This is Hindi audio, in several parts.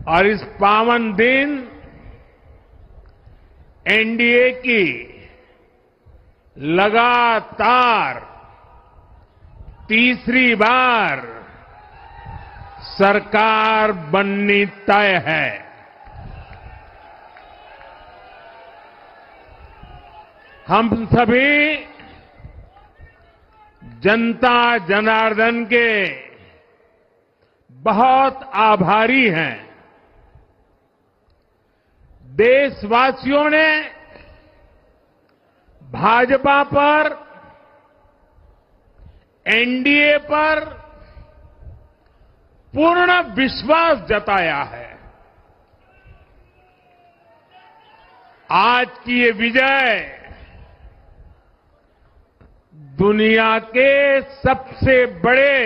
और इस पावन दिन एनडीए की लगातार तीसरी बार सरकार बननी तय है। हम सभी जनता जनार्दन के बहुत आभारी हैं। देशवासियों ने भाजपा पर, एनडीए पर पूर्ण विश्वास जताया है। आज की ये विजय दुनिया के सबसे बड़े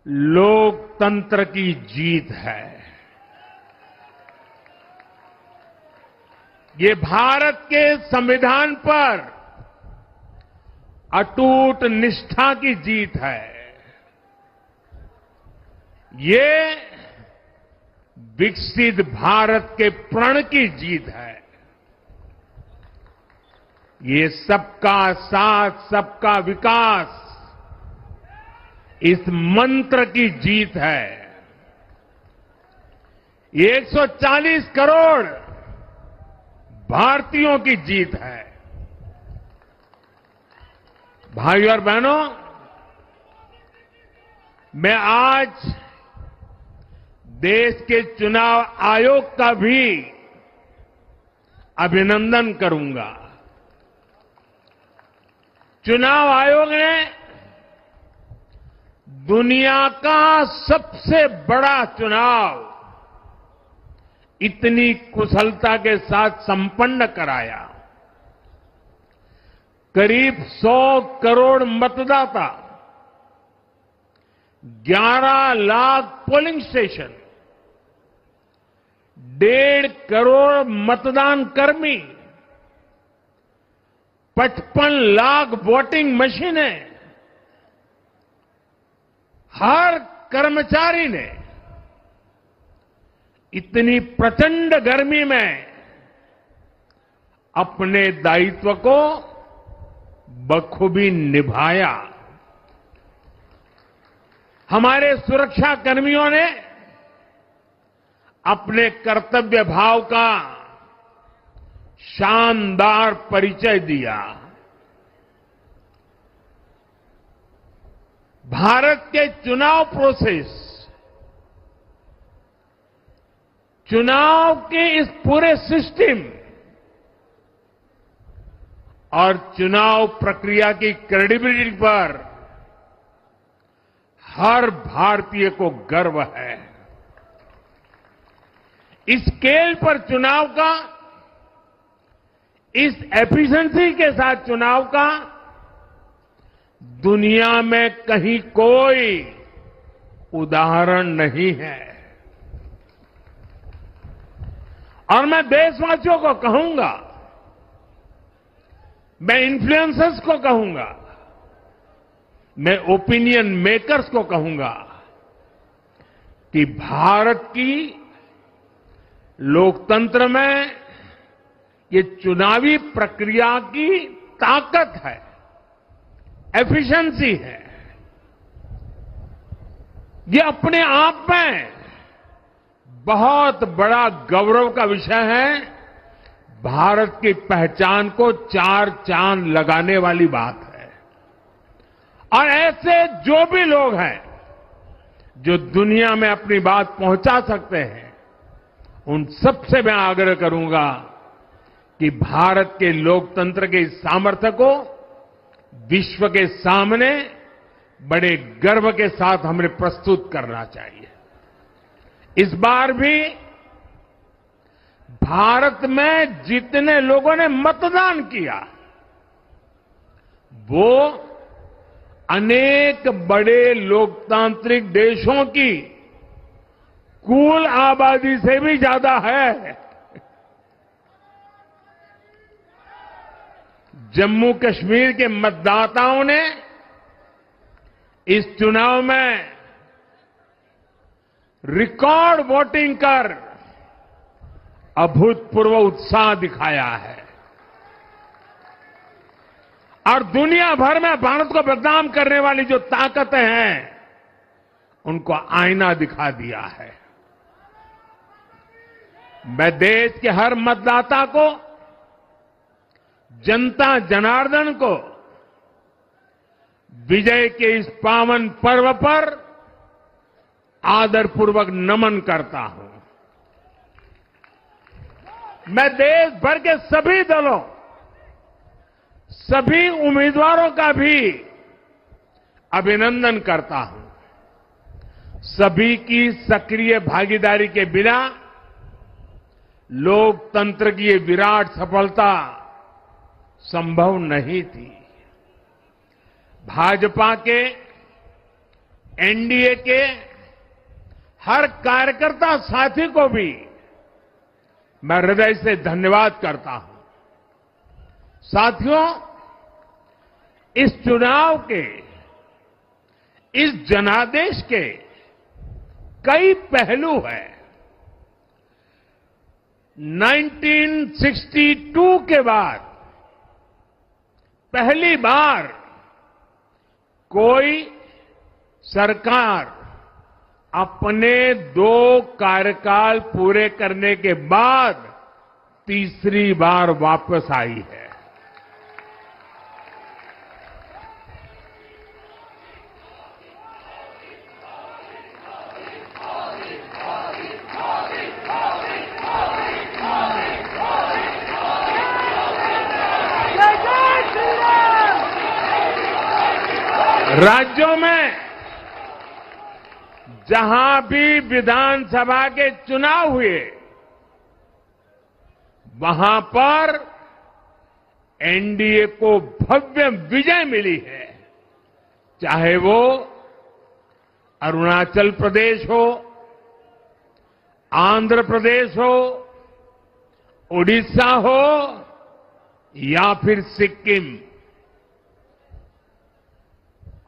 लोकतंत्र की जीत है। ये भारत के संविधान पर अटूट निष्ठा की जीत है। ये विकसित भारत के प्रण की जीत है। ये सबका साथ, सबका विकास, इस मंत्र की जीत है। ये 140 करोड़ भारतीयों की जीत है। भाइयों और बहनों, मैं आज देश के चुनाव आयोग का भी अभिनंदन करूंगा। चुनाव आयोग ने दुनिया का सबसे बड़ा चुनाव इतनी कुशलता के साथ संपन्न कराया। करीब 100 करोड़ मतदाता, 11 लाख पोलिंग स्टेशन, 1.5 करोड़ मतदान कर्मी, 55 लाख वोटिंग मशीनें, हर कर्मचारी ने इतनी प्रचंड गर्मी में अपने दायित्व को बखूबी निभाया। हमारे सुरक्षा कर्मियों ने अपने कर्तव्य भाव का शानदार परिचय दिया। भारत के चुनाव प्रोसेस, चुनाव के इस पूरे सिस्टम और चुनाव प्रक्रिया की क्रेडिबिलिटी पर हर भारतीय को गर्व है। इस स्केल पर चुनाव का, इस एफिशिएंसी के साथ चुनाव का दुनिया में कहीं कोई उदाहरण नहीं है। और मैं देशवासियों को कहूंगा, मैं इन्फ्लुएंसर्स को कहूंगा, मैं ओपिनियन मेकर्स को कहूंगा कि भारत की लोकतंत्र में ये चुनावी प्रक्रिया की ताकत है, एफिशिएंसी है। ये अपने आप में बहुत बड़ा गौरव का विषय है। भारत की पहचान को 4 चांद लगाने वाली बात है। और ऐसे जो भी लोग हैं जो दुनिया में अपनी बात पहुंचा सकते हैं, उन सबसे मैं आग्रह करूंगा कि भारत के लोकतंत्र के इस सामर्थ्य को विश्व के सामने बड़े गर्व के साथ हमें प्रस्तुत करना चाहिए। इस बार भी भारत में जितने लोगों ने मतदान किया, वो अनेक बड़े लोकतांत्रिक देशों की कुल आबादी से भी ज्यादा है। जम्मू कश्मीर के मतदाताओं ने इस चुनाव में रिकॉर्ड वोटिंग कर अभूतपूर्व उत्साह दिखाया है और दुनिया भर में भारत को बदनाम करने वाली जो ताकतें हैं उनको आईना दिखा दिया है। मैं देश के हर मतदाता को, जनता जनार्दन को विजय के इस पावन पर्व पर आदरपूर्वक नमन करता हूं। मैं देश भर के सभी दलों, सभी उम्मीदवारों का भी अभिनंदन करता हूं। सभी की सक्रिय भागीदारी के बिना लोकतंत्र की ये विराट सफलता संभव नहीं थी। भाजपा के, एनडीए के हर कार्यकर्ता साथी को भी मैं हृदय से धन्यवाद करता हूं। साथियों, इस चुनाव के, इस जनादेश के कई पहलू हैं। 1962 के बाद पहली बार कोई सरकार अपने 2 कार्यकाल पूरे करने के बाद तीसरी बार वापस आई है। राज्यों में जहां भी विधानसभा के चुनाव हुए वहां पर एनडीए को भव्य विजय मिली है। चाहे वो अरुणाचल प्रदेश हो, आंध्र प्रदेश हो, उड़ीसा हो या फिर सिक्किम।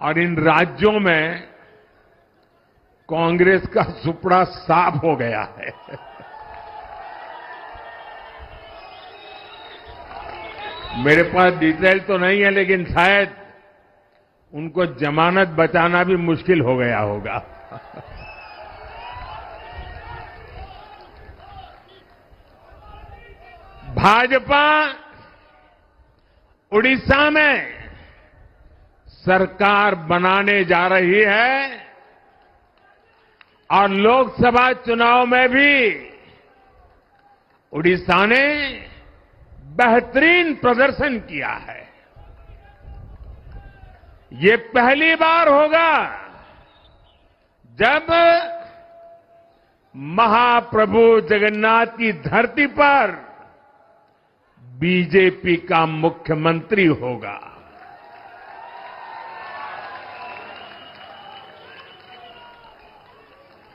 और इन राज्यों में कांग्रेस का सुपड़ा साफ हो गया है। मेरे पास डिटेल तो नहीं है, लेकिन शायद उनको जमानत बचाना भी मुश्किल हो गया होगा। भाजपा उड़ीसा में सरकार बनाने जा रही है और लोकसभा चुनाव में भी उड़ीसा ने बेहतरीन प्रदर्शन किया है। ये पहली बार होगा जब महाप्रभु जगन्नाथ की धरती पर बीजेपी का मुख्यमंत्री होगा।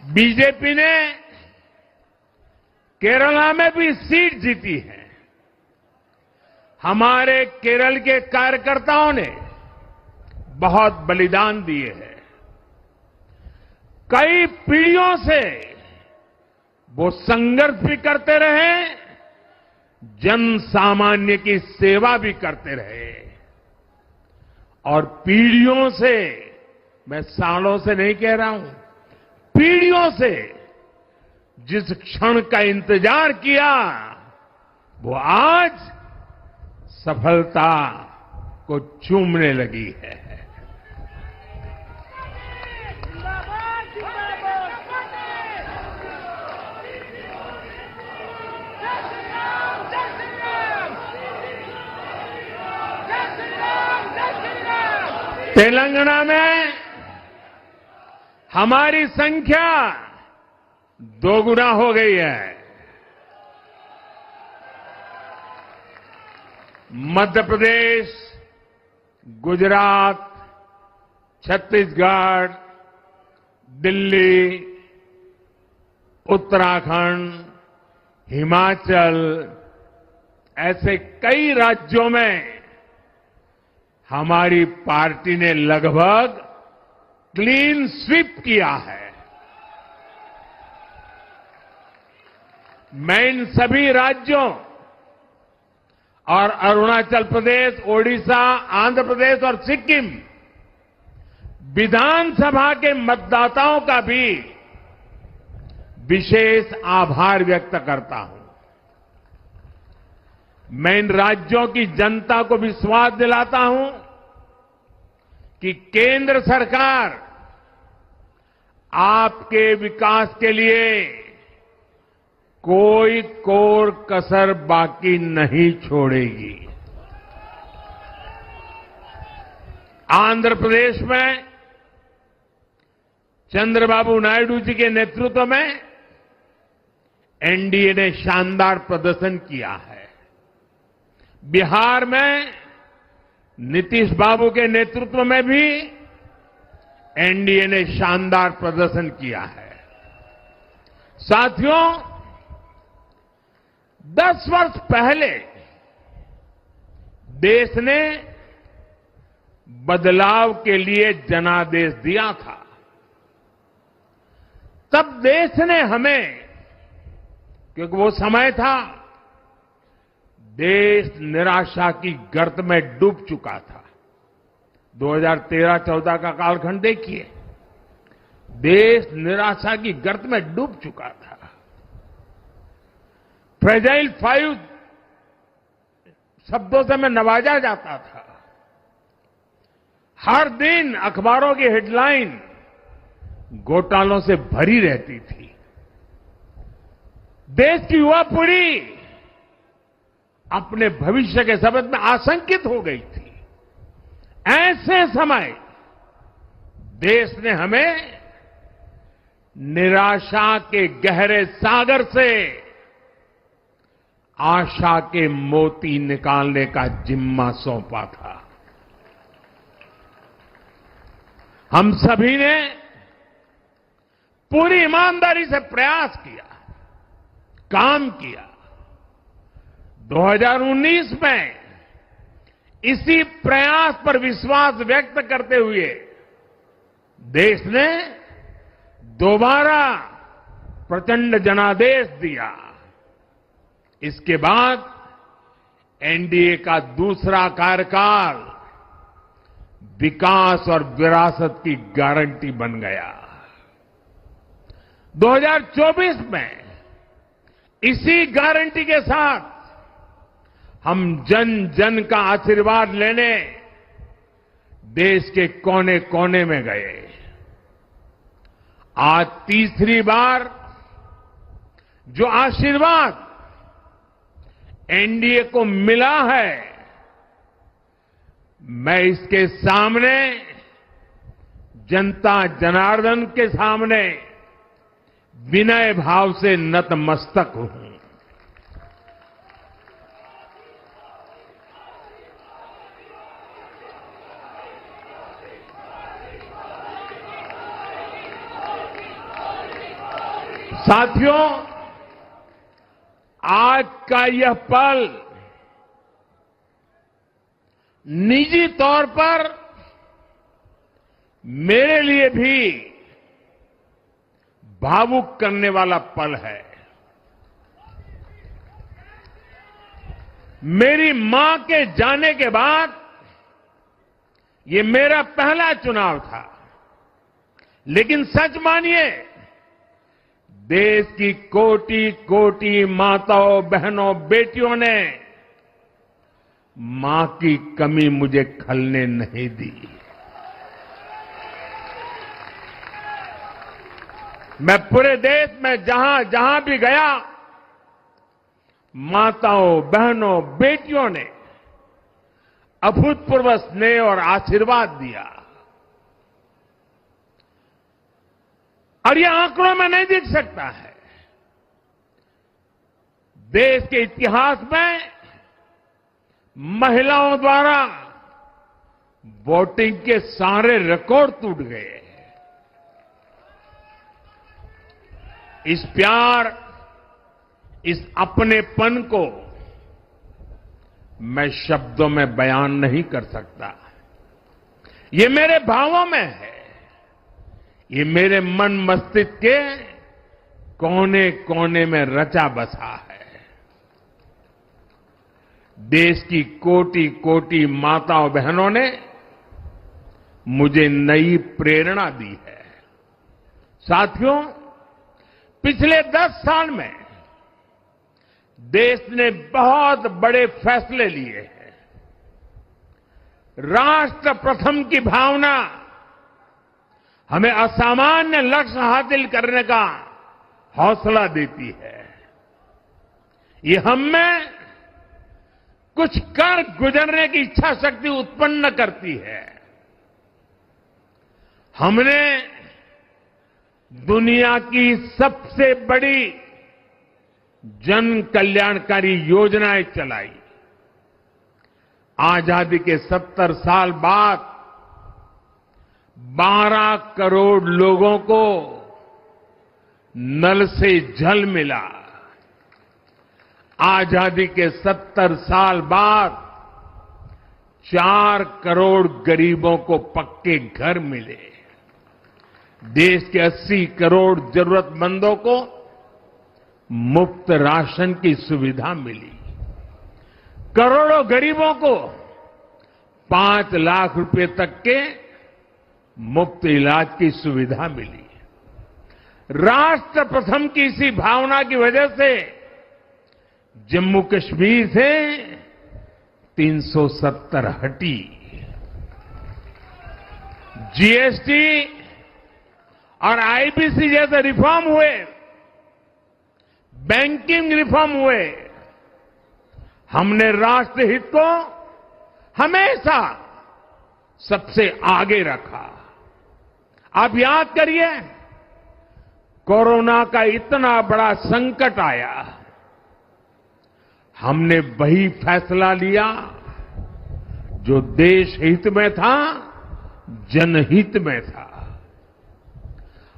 बीजेपी ने केरला में भी सीट जीती है। हमारे केरल के कार्यकर्ताओं ने बहुत बलिदान दिए हैं। कई पीढ़ियों से वो संघर्ष भी करते रहे, जन सामान्य की सेवा भी करते रहे और पीढ़ियों से, मैं सालों से नहीं कह रहा हूं, पीढ़ियों से जिस क्षण का इंतजार किया वो आज सफलता को चूमने लगी है। तेलंगाना में हमारी संख्या 2 गुना हो गई है। मध्य प्रदेश, गुजरात, छत्तीसगढ़, दिल्ली, उत्तराखंड, हिमाचल, ऐसे कई राज्यों में हमारी पार्टी ने लगभग क्लीन स्वीप किया है। मैं इन सभी राज्यों और अरुणाचल प्रदेश, ओडिशा, आंध्र प्रदेश और सिक्किम विधानसभा के मतदाताओं का भी विशेष आभार व्यक्त करता हूं। मैं इन राज्यों की जनता को विश्वास दिलाता हूं कि केंद्र सरकार आपके विकास के लिए कोई कोर कसर बाकी नहीं छोड़ेगी। आंध्र प्रदेश में चंद्रबाबू नायडू जी के नेतृत्व में एनडीए ने शानदार प्रदर्शन किया है। बिहार में नीतीश बाबू के नेतृत्व में भी एनडीए ने शानदार प्रदर्शन किया है। साथियों, 10 वर्ष पहले देश ने बदलाव के लिए जनादेश दिया था। तब देश ने हमें, क्योंकि वो समय था देश निराशा की गर्त में डूब चुका था। 2013-14 का कालखंड देखिए, देश निराशा की गर्त में डूब चुका था। फ्रेजाइल 5 शब्दों से मैं नवाजा जाता था। हर दिन अखबारों की हेडलाइन घोटालों से भरी रहती थी। देश की युवा पीढ़ी अपने भविष्य के संबंध में आशंकित हो गई थी। ऐसे समय देश ने हमें निराशा के गहरे सागर से आशा के मोती निकालने का जिम्मा सौंपा था। हम सभी ने पूरी ईमानदारी से प्रयास किया, काम किया। 2019 में इसी प्रयास पर विश्वास व्यक्त करते हुए देश ने दोबारा प्रचंड जनादेश दिया। इसके बाद एनडीए का दूसरा कार्यकाल विकास और विरासत की गारंटी बन गया। 2024 में इसी गारंटी के साथ हम जन जन का आशीर्वाद लेने देश के कोने कोने में गए। आज तीसरी बार जो आशीर्वाद एनडीए को मिला है, मैं इसके सामने, जनता जनार्दन के सामने विनय भाव से नतमस्तक हूं। साथियों, आज का यह पल निजी तौर पर मेरे लिए भी भावुक करने वाला पल है। मेरी मां के जाने के बाद ये मेरा पहला चुनाव था, लेकिन सच मानिए, देश की कोटि कोटि माताओं, बहनों, बेटियों ने मां की कमी मुझे खलने नहीं दी। मैं पूरे देश में जहां जहां भी गया, माताओं, बहनों, बेटियों ने अभूतपूर्व स्नेह और आशीर्वाद दिया। और यह आंकड़ों में नहीं दिख सकता है। देश के इतिहास में महिलाओं द्वारा वोटिंग के सारे रिकॉर्ड टूट गए। इस प्यार, इस अपनेपन को मैं शब्दों में बयान नहीं कर सकता। ये मेरे भावों में है। ये मेरे मन मस्तिष्क के कोने कोने में रचा बसा है। देश की कोटि कोटि माताओं बहनों ने मुझे नई प्रेरणा दी है। साथियों, पिछले 10 साल में देश ने बहुत बड़े फैसले लिए हैं। राष्ट्र प्रथम की भावना हमें असामान्य लक्ष्य हासिल करने का हौसला देती है। ये हम में कुछ कर गुजरने की इच्छा शक्ति उत्पन्न करती है। हमने दुनिया की सबसे बड़ी जन कल्याणकारी योजनाएं चलाई। आजादी के 70 साल बाद 12 करोड़ लोगों को नल से जल मिला। आजादी के 70 साल बाद 4 करोड़ गरीबों को पक्के घर मिले। देश के 80 करोड़ जरूरतमंदों को मुफ्त राशन की सुविधा मिली। करोड़ों गरीबों को 5 लाख रुपए तक के मुफ्त इलाज की सुविधा मिली। राष्ट्र प्रथम की इसी भावना की वजह से जम्मू कश्मीर से 370 हटी। जीएसटी और आईबीसी जैसे रिफॉर्म हुए, बैंकिंग रिफॉर्म हुए। हमने राष्ट्रहित को हमेशा सबसे आगे रखा। आप याद करिए, कोरोना का इतना बड़ा संकट आया, हमने वही फैसला लिया जो देश हित में था, जनहित में था।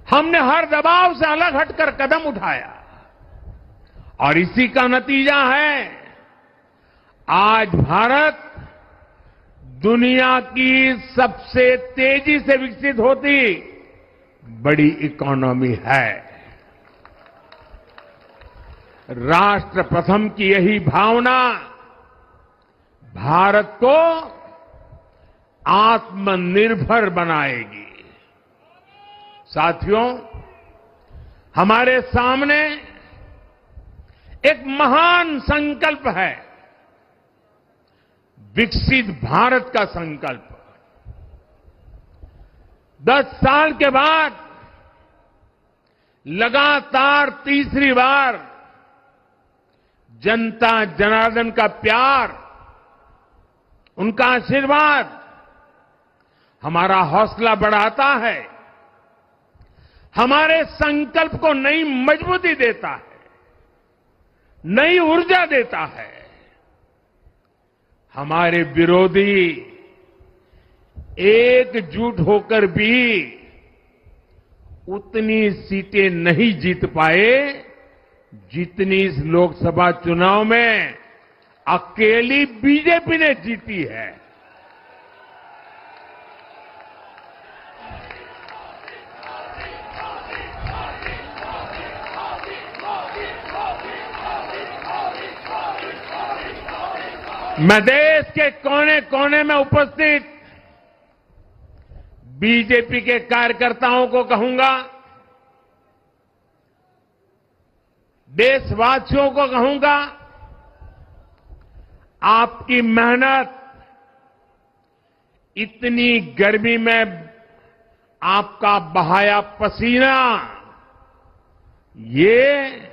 हमने हर दबाव से अलग हटकर कदम उठाया और इसी का नतीजा है आज भारत दुनिया की सबसे तेजी से विकसित होती बड़ी इकोनॉमी है। राष्ट्र प्रथम की यही भावना भारत को आत्मनिर्भर बनाएगी। साथियों, हमारे सामने एक महान संकल्प है, विकसित भारत का संकल्प। 10 साल के बाद लगातार तीसरी बार जनता जनार्दन का प्यार, उनका आशीर्वाद हमारा हौसला बढ़ाता है, हमारे संकल्प को नई मजबूती देता है, नई ऊर्जा देता है। हमारे विरोधी एकजुट होकर भी उतनी सीटें नहीं जीत पाए जितनी इस लोकसभा चुनाव में अकेली बीजेपी ने जीती है। मैं देश के कोने कोने में उपस्थित बीजेपी के कार्यकर्ताओं को कहूंगा, देशवासियों को कहूंगा, आपकी मेहनत, इतनी गर्मी में आपका बहाया पसीना, ये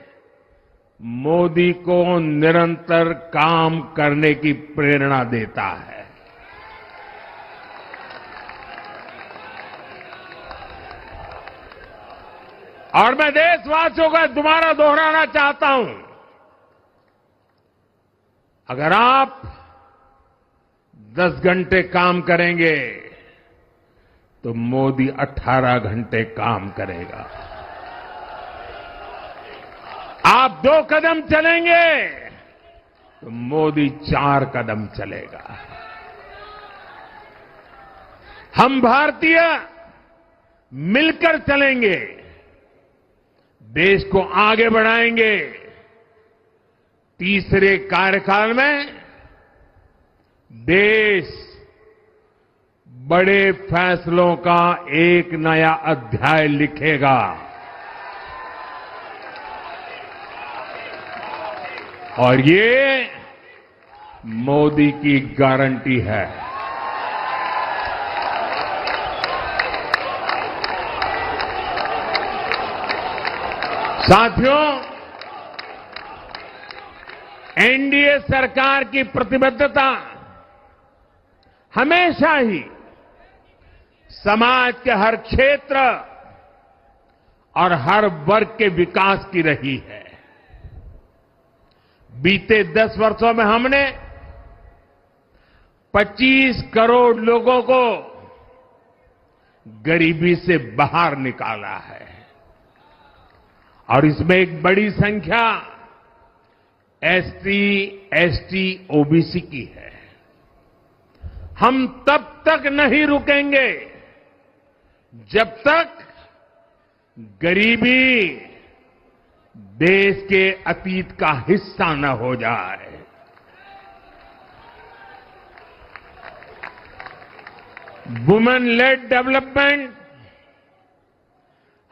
मोदी को निरंतर काम करने की प्रेरणा देता है। और मैं देशवासियों का दोबारा दोहराना चाहता हूं, अगर आप 10 घंटे काम करेंगे तो मोदी 18 घंटे काम करेगा। आप 2 कदम चलेंगे तो मोदी 4 कदम चलेगा। हम भारतीय मिलकर चलेंगे, देश को आगे बढ़ाएंगे। तीसरे कार्यकाल में देश बड़े फैसलों का एक नया अध्याय लिखेगा और ये मोदी की गारंटी है। साथियों, एनडीए सरकार की प्रतिबद्धता हमेशा ही समाज के हर क्षेत्र और हर वर्ग के विकास की रही है। बीते 10 वर्षों में हमने 25 करोड़ लोगों को गरीबी से बाहर निकाला है और इसमें एक बड़ी संख्या एसटी, एसटी, ओबीसी की है। हम तब तक नहीं रुकेंगे जब तक गरीबी देश के अतीत का हिस्सा न हो जाए। वुमेन लेड डेवलपमेंट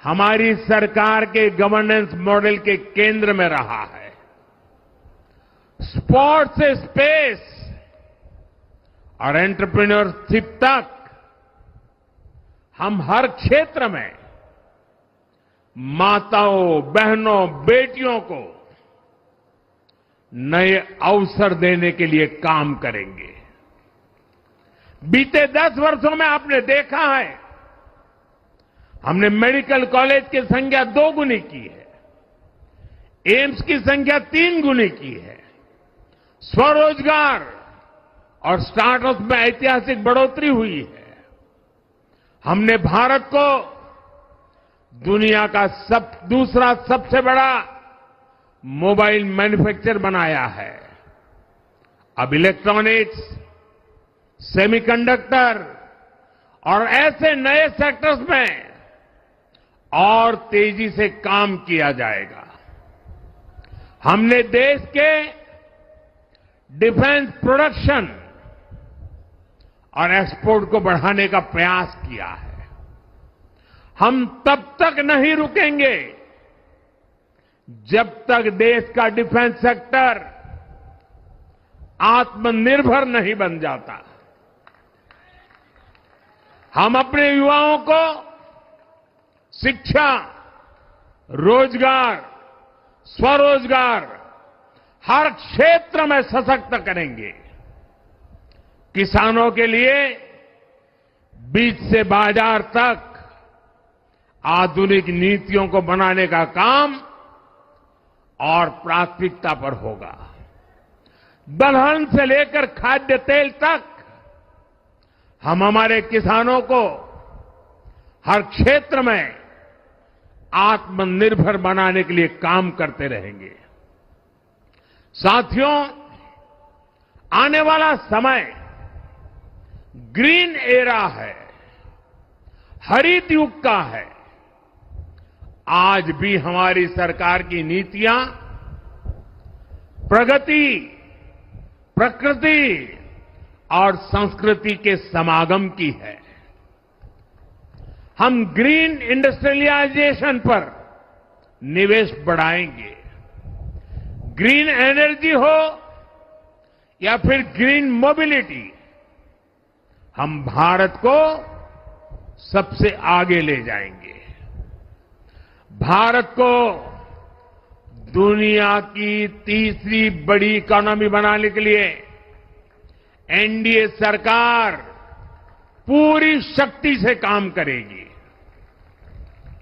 हमारी सरकार के गवर्नेंस मॉडल के केंद्र में रहा है। स्पोर्ट्स से स्पेस और एंटरप्रेन्योरशिप तक हम हर क्षेत्र में माताओं, बहनों, बेटियों को नए अवसर देने के लिए काम करेंगे। बीते 10 वर्षों में आपने देखा है, हमने मेडिकल कॉलेज की संख्या 2 गुनी की है, एम्स की संख्या 3 गुनी की है, स्वरोजगार और स्टार्टअप में ऐतिहासिक बढ़ोतरी हुई है। हमने भारत को दुनिया का दूसरा सबसे बड़ा मोबाइल मैन्युफैक्चर बनाया है। अब इलेक्ट्रॉनिक्स, सेमीकंडक्टर और ऐसे नए सेक्टर्स में और तेजी से काम किया जाएगा। हमने देश के डिफेंस प्रोडक्शन और एक्सपोर्ट को बढ़ाने का प्रयास किया है। हम तब तक नहीं रुकेंगे जब तक देश का डिफेंस सेक्टर आत्मनिर्भर नहीं बन जाता। हम अपने युवाओं को शिक्षा, रोजगार, स्वरोजगार हर क्षेत्र में सशक्त करेंगे। किसानों के लिए बीज से बाजार तक आधुनिक नीतियों को बनाने का काम और प्राथमिकता पर होगा। दलहन से लेकर खाद्य तेल तक हम हमारे किसानों को हर क्षेत्र में आत्मनिर्भर बनाने के लिए काम करते रहेंगे। साथियों, आने वाला समय ग्रीन एरा है, हरित युग का है। आज भी हमारी सरकार की नीतियां प्रगति, प्रकृति और संस्कृति के समागम की है। हम ग्रीन इंडस्ट्रियलाइजेशन पर निवेश बढ़ाएंगे। ग्रीन एनर्जी हो या फिर ग्रीन मोबिलिटी, हम भारत को सबसे आगे ले जाएंगे। भारत को दुनिया की तीसरी बड़ी इकोनॉमी बनाने के लिए एनडीए सरकार पूरी शक्ति से काम करेगी।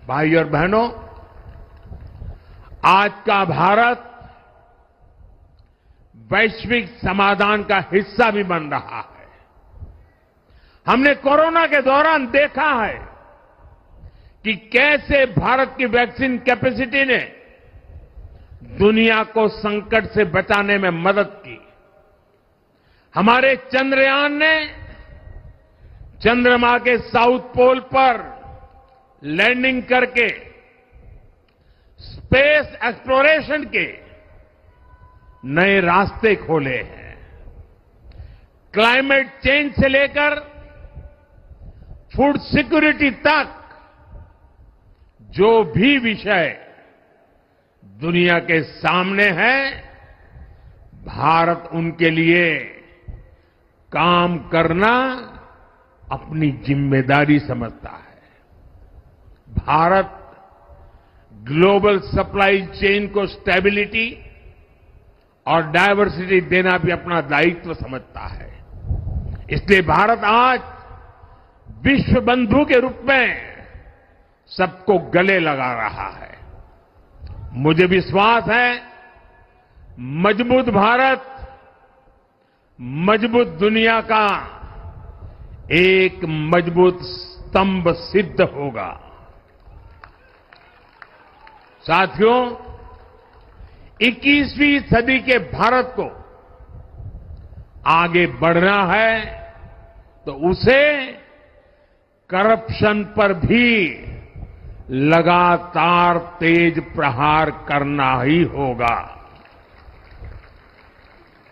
भाई और बहनों, आज का भारत वैश्विक समाधान का हिस्सा भी बन रहा है। हमने कोरोना के दौरान देखा है कि कैसे भारत की वैक्सीन कैपेसिटी ने दुनिया को संकट से बचाने में मदद की। हमारे चंद्रयान ने चंद्रमा के साउथ पोल पर लैंडिंग करके स्पेस एक्सप्लोरेशन के नए रास्ते खोले हैं। क्लाइमेट चेंज से लेकर फूड सिक्योरिटी तक जो भी विषय दुनिया के सामने है, भारत उनके लिए काम करना अपनी जिम्मेदारी समझता है। भारत ग्लोबल सप्लाई चेन को स्टेबिलिटी और डायवर्सिटी देना भी अपना दायित्व समझता है। इसलिए भारत आज विश्व बंधु के रूप में सबको गले लगा रहा है। मुझे विश्वास है मजबूत भारत मजबूत दुनिया का एक मजबूत स्तंभ सिद्ध होगा। साथियों, 21वीं सदी के भारत को आगे बढ़ना है तो उसे करप्शन पर भी लगातार तेज प्रहार करना ही होगा।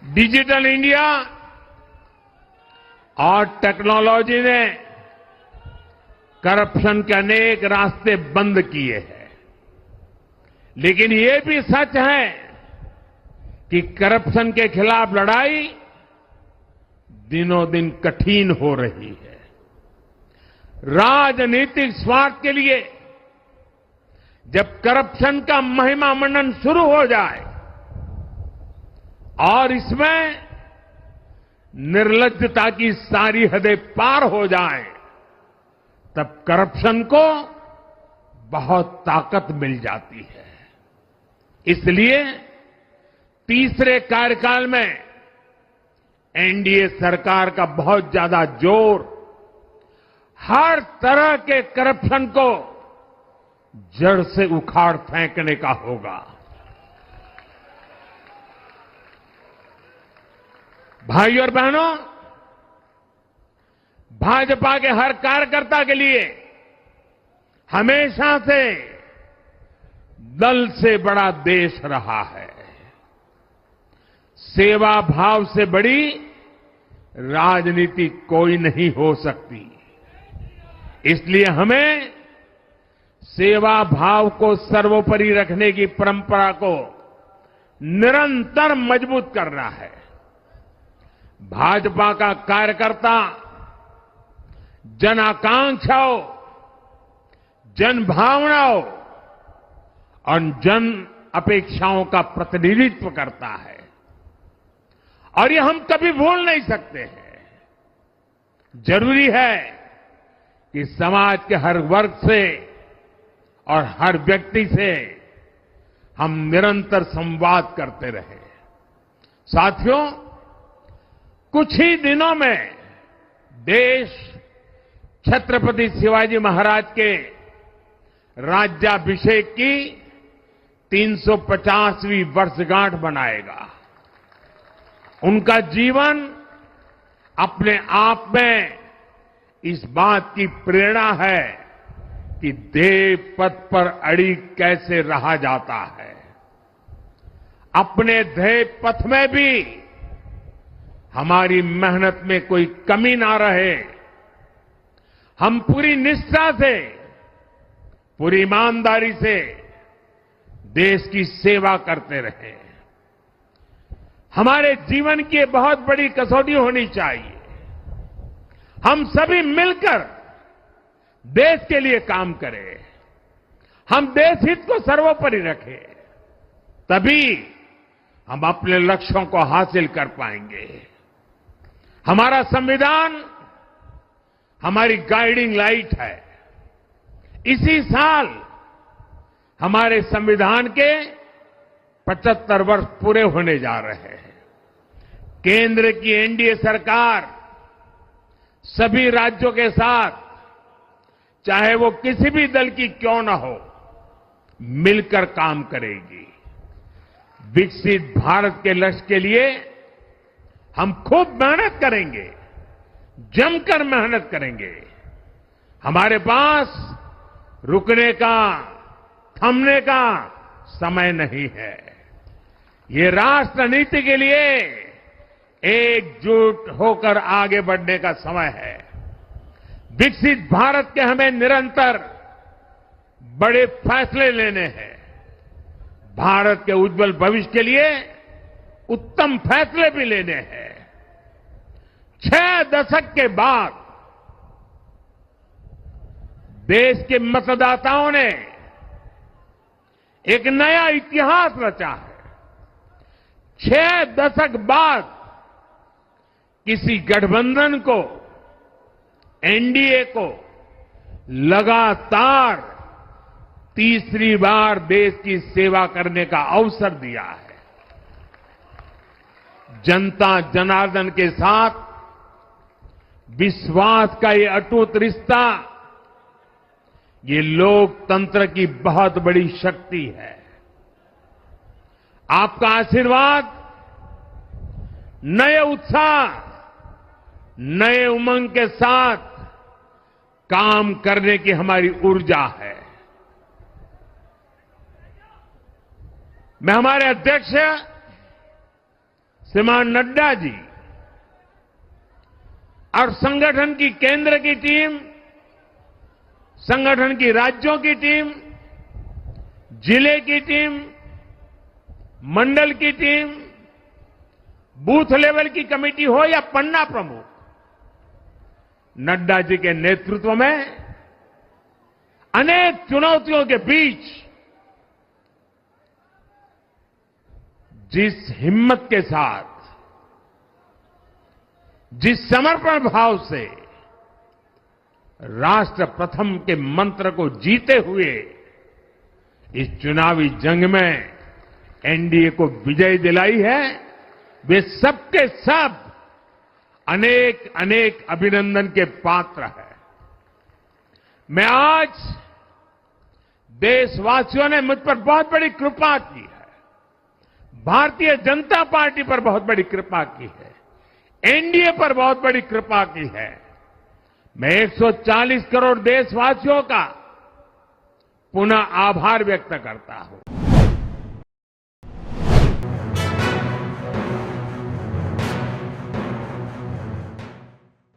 डिजिटल इंडिया और टेक्नोलॉजी ने करप्शन के अनेक रास्ते बंद किए हैं, लेकिन ये भी सच है कि करप्शन के खिलाफ लड़ाई दिनों दिन कठिन हो रही है। राजनीतिक स्वार्थ के लिए जब करप्शन का महिमा मंडन शुरू हो जाए और इसमें निर्लज्जता की सारी हदें पार हो जाए, तब करप्शन को बहुत ताकत मिल जाती है। इसलिए तीसरे कार्यकाल में एनडीए सरकार का बहुत ज्यादा जोर हर तरह के करप्शन को जड़ से उखाड़ फेंकने का होगा। भाइयों और बहनों, भाजपा के हर कार्यकर्ता के लिए हमेशा से दल से बड़ा देश रहा है। सेवा भाव से बड़ी राजनीति कोई नहीं हो सकती। इसलिए हमें सेवा भाव को सर्वोपरि रखने की परंपरा को निरंतर मजबूत करना है। भाजपा का कार्यकर्ता जन आकांक्षाओं, जन भावनाओं और जन अपेक्षाओं का प्रतिनिधित्व करता है और ये हम कभी भूल नहीं सकते हैं। जरूरी है कि समाज के हर वर्ग से और हर व्यक्ति से हम निरंतर संवाद करते रहें। साथियों, कुछ ही दिनों में देश छत्रपति शिवाजी महाराज के राज्याभिषेक की 350वीं वर्षगांठ मनाएगा। उनका जीवन अपने आप में इस बात की प्रेरणा है कि ध्येय पथ पर अड़ी कैसे रहा जाता है। अपने ध्येय पथ में भी हमारी मेहनत में कोई कमी ना रहे। हम पूरी निष्ठा से, पूरी ईमानदारी से देश की सेवा करते रहें। हमारे जीवन की बहुत बड़ी कसौटी होनी चाहिए। हम सभी मिलकर देश के लिए काम करें, हम देश हित को सर्वोपरि रखें, तभी हम अपने लक्ष्यों को हासिल कर पाएंगे। हमारा संविधान हमारी गाइडिंग लाइट है। इसी साल हमारे संविधान के 75 वर्ष पूरे होने जा रहे हैं। केंद्र की एनडीए सरकार सभी राज्यों के साथ, चाहे वो किसी भी दल की क्यों न हो, मिलकर काम करेगी। विकसित भारत के लक्ष्य के लिए हम खूब मेहनत करेंगे, जमकर मेहनत करेंगे। हमारे पास रुकने का, थमने का समय नहीं है। ये राष्ट्र नीति के लिए एकजुट होकर आगे बढ़ने का समय है। विकसित भारत के हमें निरंतर बड़े फैसले लेने हैं। भारत के उज्जवल भविष्य के लिए उत्तम फैसले भी लेने हैं। 6 दशक के बाद देश के मतदाताओं ने एक नया इतिहास रचा है। 6 दशक बाद किसी गठबंधन को, एनडीए को लगातार तीसरी बार देश की सेवा करने का अवसर दिया है। जनता जनार्दन के साथ विश्वास का ये अटूट रिश्ता, ये लोकतंत्र की बहुत बड़ी शक्ति है। आपका आशीर्वाद नए उत्साह, नए उमंग के साथ काम करने की हमारी ऊर्जा है। मैं हमारे अध्यक्ष श्रीमान नड्डा जी और संगठन की केंद्र की टीम, संगठन की राज्यों की टीम, जिले की टीम, मंडल की टीम, बूथ लेवल की कमेटी हो या पन्ना प्रमुख, नड्डा जी के नेतृत्व में अनेक चुनौतियों के बीच जिस हिम्मत के साथ, जिस समर्पण भाव से राष्ट्र प्रथम के मंत्र को जीते हुए इस चुनावी जंग में एनडीए को विजय दिलाई है, वे सबके सब अनेक अनेक अभिनंदन के पात्र हैं। मैं आज देशवासियों ने मुझ पर बहुत बड़ी कृपा की है, भारतीय जनता पार्टी पर बहुत बड़ी कृपा की है, एनडीए पर बहुत बड़ी कृपा की है। मैं 140 करोड़ देशवासियों का पुनः आभार व्यक्त करता हूं।